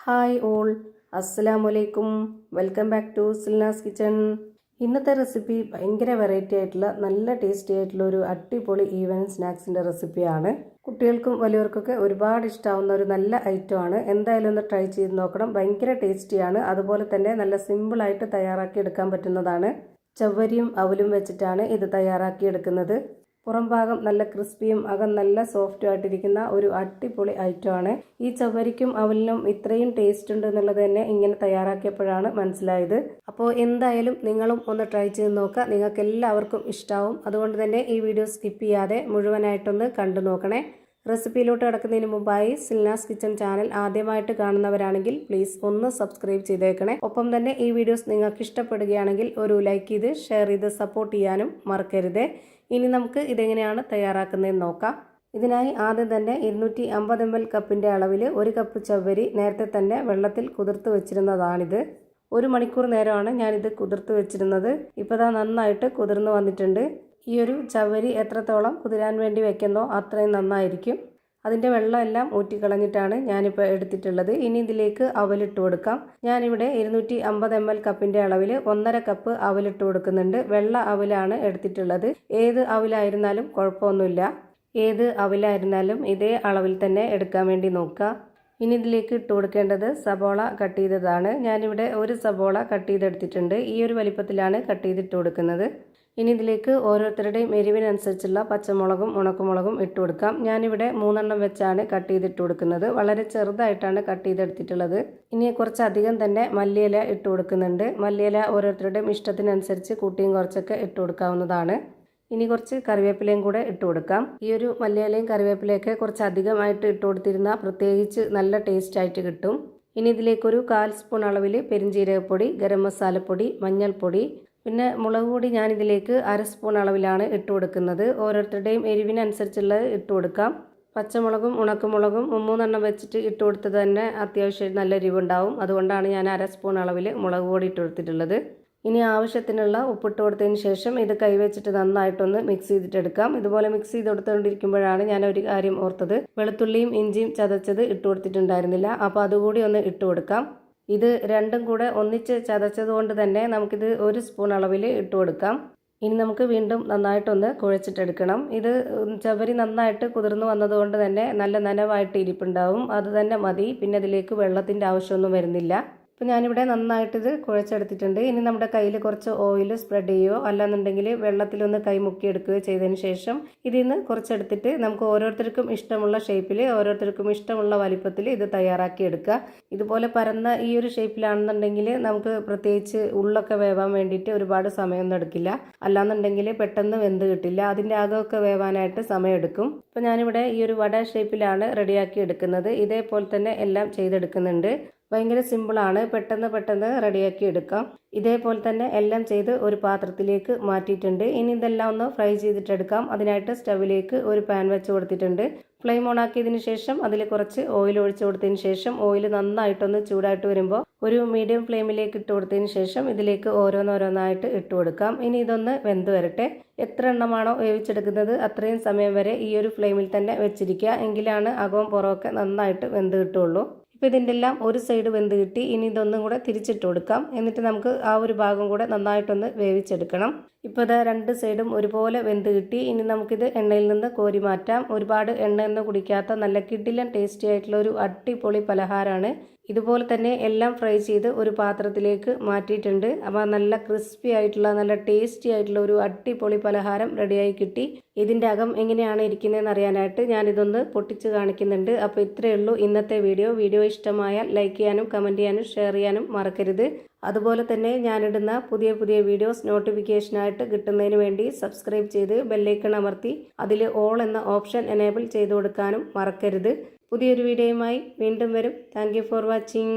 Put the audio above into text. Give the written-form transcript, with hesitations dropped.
Hi all, അസ്സലാമലൈക്കും. Welcome back to Silna's kitchen. ഇന്നത്തെ recipe ഭയങ്കര വെറൈറ്റി ആയിട്ടുള്ള നല്ല ടേസ്റ്റി ആയിട്ടുള്ള ഒരു അടിപൊളി ഈവനിങ് സ്നാക്സിൻ്റെ റെസിപ്പിയാണ്. കുട്ടികൾക്കും വലിയവർക്കൊക്കെ ഒരുപാട് ഇഷ്ടമാവുന്ന ഒരു നല്ല ഐറ്റമാണ്. എന്തായാലും ഒന്ന് ട്രൈ ചെയ്ത് നോക്കണം. ഭയങ്കര ടേസ്റ്റിയാണ്. അതുപോലെ തന്നെ നല്ല സിമ്പിളായിട്ട് തയ്യാറാക്കി എടുക്കാൻ പറ്റുന്നതാണ്. ചവ്വരിയും അവലും വെച്ചിട്ടാണ് ഇത് തയ്യാറാക്കി എടുക്കുന്നത്. പുറം ഭാഗം നല്ല ക്രിസ്പിയും അകം നല്ല സോഫ്റ്റും ആയിട്ടിരിക്കുന്ന ഒരു അടിപൊളി ഐറ്റമാണ്. ഈ ചവ്വരിക്കും അവലിനും ഇത്രയും ടേസ്റ്റ് ഉണ്ട് എന്നുള്ളത് തന്നെ ഇങ്ങനെ തയ്യാറാക്കിയപ്പോഴാണ് മനസ്സിലായത്. അപ്പോൾ എന്തായാലും നിങ്ങളും ഒന്ന് ട്രൈ ചെയ്ത് നോക്കുക. നിങ്ങൾക്ക് എല്ലാവർക്കും ഇഷ്ടമാവും. അതുകൊണ്ട് തന്നെ ഈ വീഡിയോ സ്കിപ്പ് ചെയ്യാതെ മുഴുവനായിട്ടൊന്ന് കണ്ടു നോക്കണേ. റെസിപ്പിയിലോട്ട് കിടക്കുന്നതിന് മുമ്പായി സിൽനാസ് കിച്ചൺ ചാനൽ ആദ്യമായിട്ട് കാണുന്നവരാണെങ്കിൽ പ്ലീസ് ഒന്ന് സബ്സ്ക്രൈബ് ചെയ്തേക്കണേ. ഒപ്പം തന്നെ ഈ വീഡിയോസ് നിങ്ങൾക്ക് ഇഷ്ടപ്പെടുകയാണെങ്കിൽ ഒരു ലൈക്ക് ചെയ്ത് ഷെയർ ചെയ്ത് സപ്പോർട്ട് ചെയ്യാനും മറക്കരുത്. ഇനി നമുക്ക് ഇതെങ്ങനെയാണ് തയ്യാറാക്കുന്നതെന്ന് നോക്കാം. ഇതിനായി ആദ്യം തന്നെ 250 ml കപ്പിൻ്റെ അളവിൽ 1 കപ്പ് ചവ്വരി നേരത്തെ തന്നെ വെള്ളത്തിൽ കുതിർത്ത് വെച്ചിരുന്നതാണിത്. 1 മണിക്കൂർ നേരമാണ് ഞാനിത് കുതിർത്ത് വെച്ചിരുന്നത്. ഇപ്പോൾ ഇതാ നന്നായിട്ട് കുതിർന്ന് വന്നിട്ടുണ്ട്. ഈ ഒരു ചവ്വരി എത്രത്തോളം കുതിരാൻ വേണ്ടി വെക്കുന്നോ അത്രയും നന്നായിരിക്കും. അതിൻ്റെ വെള്ളമെല്ലാം ഊറ്റിക്കളഞ്ഞിട്ടാണ് ഞാനിപ്പോൾ എടുത്തിട്ടുള്ളത്. ഇനി ഇതിലേക്ക് അവലിട്ട് കൊടുക്കാം. ഞാനിവിടെ 250 ml കപ്പിൻ്റെ അളവിൽ 1.5 കപ്പ് അവലിട്ട് കൊടുക്കുന്നുണ്ട്. വെള്ള അവലാണ് എടുത്തിട്ടുള്ളത്. ഏത് അവലായിരുന്നാലും കുഴപ്പമൊന്നുമില്ല. ഏത് അവലായിരുന്നാലും ഇതേ അളവിൽ തന്നെ എടുക്കാൻ വേണ്ടി നോക്കുക. ഇനി ഇതിലേക്ക് ഇട്ട് കൊടുക്കേണ്ടത് സബോള കട്ട് ചെയ്തതാണ്. ഞാനിവിടെ 1 സബോള കട്ട് ചെയ്തെടുത്തിട്ടുണ്ട്. ഈ ഒരു വലിപ്പത്തിലാണ് കട്ട് ചെയ്തിട്ട് കൊടുക്കുന്നത്. ഇനി ഇതിലേക്ക് ഓരോരുത്തരുടെയും എരിവിനനുസരിച്ചുള്ള പച്ചമുളകും ഉണക്കമുളകും ഇട്ട് കൊടുക്കാം. ഞാനിവിടെ 3 വെച്ചാണ് കട്ട് ചെയ്തിട്ട് കൊടുക്കുന്നത്. വളരെ ചെറുതായിട്ടാണ് കട്ട് ചെയ്തെടുത്തിട്ടുള്ളത്. ഇനി കുറച്ചധികം തന്നെ മല്ലിയില ഇട്ട് കൊടുക്കുന്നുണ്ട്. മല്ലിയില ഓരോരുത്തരുടെയും ഇഷ്ടത്തിനനുസരിച്ച് കൂട്ടിയും കുറച്ചൊക്കെ ഇട്ട് കൊടുക്കാവുന്നതാണ്. ഇനി കുറച്ച് കറിവേപ്പിലയും കൂടെ ഇട്ട് കൊടുക്കാം. ഈ ഒരു മല്ലിയിലയും കറിവേപ്പിലയൊക്കെ കുറച്ച് അധികമായിട്ട് ഇട്ട് കൊടുത്തിരുന്നാൽ പ്രത്യേകിച്ച് നല്ല ടേസ്റ്റ് ആയിട്ട് കിട്ടും. ഇനി ഇതിലേക്കൊരു 1/4 സ്പൂൺ അളവിൽ പെരിഞ്ജീരകപ്പൊടി, ഗരം മസാലപ്പൊടി, മഞ്ഞൾപ്പൊടി, പിന്നെ മുളക് പൊടി ഞാനിതിലേക്ക് 1/2 സ്പൂൺ അളവിലാണ് ഇട്ട് കൊടുക്കുന്നത്. ഓരോരുത്തരുടെയും എരിവിനനുസരിച്ചുള്ളത് ഇട്ട് കൊടുക്കാം. പച്ചമുളകും ഉണക്കമുളകും 3 വെച്ചിട്ട് ഇട്ട് കൊടുത്തത് തന്നെ അത്യാവശ്യം നല്ല എരിവുണ്ടാവും. അതുകൊണ്ടാണ് ഞാൻ 1/2 സ്പൂൺ അളവിൽ മുളക് പൊടി ഇട്ട് കൊടുത്തിട്ടുള്ളത്. ഇനി ആവശ്യത്തിനുള്ള ഉപ്പിട്ട് കൊടുത്തതിന് ശേഷം ഇത് കൈവച്ചിട്ട് നന്നായിട്ടൊന്ന് മിക്സ് ചെയ്തിട്ടെടുക്കാം. ഇതുപോലെ മിക്സ് ചെയ്ത് കൊടുത്തുകൊണ്ടിരിക്കുമ്പോഴാണ് ഞാൻ ഒരു കാര്യം ഓർത്തത്. വെളുത്തുള്ളിയും ഇഞ്ചിയും ചതച്ചത് ഇട്ട് കൊടുത്തിട്ടുണ്ടായിരുന്നില്ല. അപ്പോൾ അതുകൂടി ഒന്ന് ഇട്ട് കൊടുക്കാം. ഇത് രണ്ടും കൂടെ ഒന്നിച്ച് ചതച്ചത് കൊണ്ട് തന്നെ നമുക്കിത് 1 സ്പൂൺ അളവിൽ ഇട്ട് കൊടുക്കാം. ഇനി നമുക്ക് വീണ്ടും നന്നായിട്ടൊന്ന് കുഴച്ചിട്ടെടുക്കണം. ഇത് ചവരി നന്നായിട്ട് കുതിർന്ന് വന്നതുകൊണ്ട് തന്നെ നല്ല നനവായിട്ട് ഇരിപ്പുണ്ടാവും. അത് തന്നെ മതി. പിന്നെ അതിലേക്ക് വെള്ളത്തിൻ്റെ ആവശ്യമൊന്നും വരുന്നില്ല. അപ്പോൾ ഞാനിവിടെ നന്നായിട്ടിത് കുഴച്ചെടുത്തിട്ടുണ്ട്. ഇനി നമ്മുടെ കയ്യിൽ കുറച്ച് ഓയിൽ സ്പ്രെഡ് ചെയ്യുകയോ അല്ലാന്നുണ്ടെങ്കിൽ വെള്ളത്തിലൊന്ന് കൈ മുക്കിയെടുക്കുകയോ ചെയ്തതിന് ശേഷം ഇതിൽ നിന്ന് കുറച്ചെടുത്തിട്ട് നമുക്ക് ഓരോരുത്തർക്കും ഇഷ്ടമുള്ള ഷേപ്പിൽ ഓരോരുത്തർക്കും ഇഷ്ടമുള്ള വലിപ്പത്തിൽ ഇത് തയ്യാറാക്കി എടുക്കുക. ഇതുപോലെ പരന്ന ഈ ഒരു ഷേപ്പിലാണെന്നുണ്ടെങ്കിൽ നമുക്ക് പ്രത്യേകിച്ച് ഉള്ളൊക്കെ വേവാൻ വേണ്ടിയിട്ട് ഒരുപാട് സമയമൊന്നും എടുക്കില്ല. അല്ലാന്നുണ്ടെങ്കിൽ പെട്ടെന്ന് വെന്ത് കിട്ടില്ല. അതിൻ്റെ അകമൊക്കെ വേവാനായിട്ട് സമയമെടുക്കും. അപ്പോൾ ഞാനിവിടെ ഈ ഒരു വട ഷേപ്പിലാണ് റെഡിയാക്കി എടുക്കുന്നത്. ഇതേപോലെ തന്നെ എല്ലാം ചെയ്തെടുക്കുന്നുണ്ട്. ഭയങ്കര സിമ്പിളാണ്. പെട്ടെന്ന് റെഡിയാക്കി എടുക്കാം. ഇതേപോലെ തന്നെ എല്ലാം ചെയ്ത് ഒരു പാത്രത്തിലേക്ക് മാറ്റിയിട്ടുണ്ട്. ഇനി ഇതെല്ലാം ഒന്ന് ഫ്രൈ ചെയ്തിട്ടെടുക്കാം. അതിനായിട്ട് സ്റ്റവിലേക്ക് ഒരു പാൻ വെച്ച് കൊടുത്തിട്ടുണ്ട്. ഫ്ലെയിം ഓൺ ആക്കിയതിന് ശേഷം അതിൽ കുറച്ച് ഓയിൽ ഒഴിച്ച് കൊടുത്തതിന് ശേഷം ഓയിൽ നന്നായിട്ടൊന്ന് ചൂടായിട്ട് വരുമ്പോൾ ഒരു മീഡിയം ഫ്ലെയിമിലേക്ക് ഇട്ട് കൊടുത്തതിന് ശേഷം ഇതിലേക്ക് ഓരോന്നോരോന്നായിട്ട് ഇട്ട് കൊടുക്കാം. ഇനി ഇതൊന്ന് വെന്ത് വരട്ടെ. എത്ര എണ്ണമാണോ വേവിച്ചെടുക്കുന്നത് അത്രയും സമയം വരെ ഈ ഒരു ഫ്ലെയിമിൽ തന്നെ വെച്ചിരിക്കുക. എങ്കിലാണ് അകവും പുറമൊക്കെ നന്നായിട്ട് വെന്ത് കിട്ടുള്ളൂ. ഇപ്പോൾ ഇതിൻ്റെ എല്ലാം ഒരു സൈഡ് വെന്ത് കിട്ടി. ഇനി ഇതൊന്നും കൂടെ തിരിച്ചിട്ട് കൊടുക്കാം. എന്നിട്ട് നമുക്ക് ആ ഒരു ഭാഗം കൂടെ നന്നായിട്ടൊന്ന് വേവിച്ചെടുക്കണം. ഇപ്പോൾ ഇത് 2 സൈഡും ഒരുപോലെ വെന്ത് കിട്ടി. ഇനി നമുക്കിത് എണ്ണയിൽ നിന്ന് കോരി മാറ്റാം. ഒരുപാട് എണ്ണയൊന്നും കുടിക്കാത്ത നല്ല കിടിലൻ ടേസ്റ്റി ആയിട്ടുള്ള ഒരു അടിപൊളി പലഹാരമാണ്. ഇതുപോലെ തന്നെ എല്ലാം ഫ്രൈ ചെയ്ത് ഒരു പാത്രത്തിലേക്ക് മാറ്റിയിട്ടുണ്ട്. അപ്പോൾ നല്ല ക്രിസ്പി ആയിട്ടുള്ള നല്ല ടേസ്റ്റി ആയിട്ടുള്ള ഒരു അടിപൊളി പലഹാരം റെഡിയായി കിട്ടി. ഇതിൻ്റെ അകം എങ്ങനെയാണ് ഇരിക്കുന്നതെന്ന് അറിയാനായിട്ട് ഞാനിതൊന്ന് പൊട്ടിച്ച് കാണിക്കുന്നുണ്ട്. അപ്പോൾ ഇത്രയേ ഉള്ളൂ ഇന്നത്തെ വീഡിയോ ഇഷ്ടമായാൽ ലൈക്ക് ചെയ്യാനും കമൻറ്റ് ചെയ്യാനും ഷെയർ ചെയ്യാനും മറക്കരുത്. അതുപോലെ തന്നെ ഞാനിടുന്ന പുതിയ വീഡിയോസ് നോട്ടിഫിക്കേഷനായിട്ട് കിട്ടുന്നതിന് വേണ്ടി സബ്സ്ക്രൈബ് ചെയ്ത് ബെല്ലൈക്കൺ അമർത്തി അതിൽ ഓൾ എന്ന ഓപ്ഷൻ എനേബിൾ ചെയ്ത് കൊടുക്കാനും മറക്കരുത്. പുതിയൊരു വീഡിയോയുമായി വീണ്ടും വരും. Thank you for watching.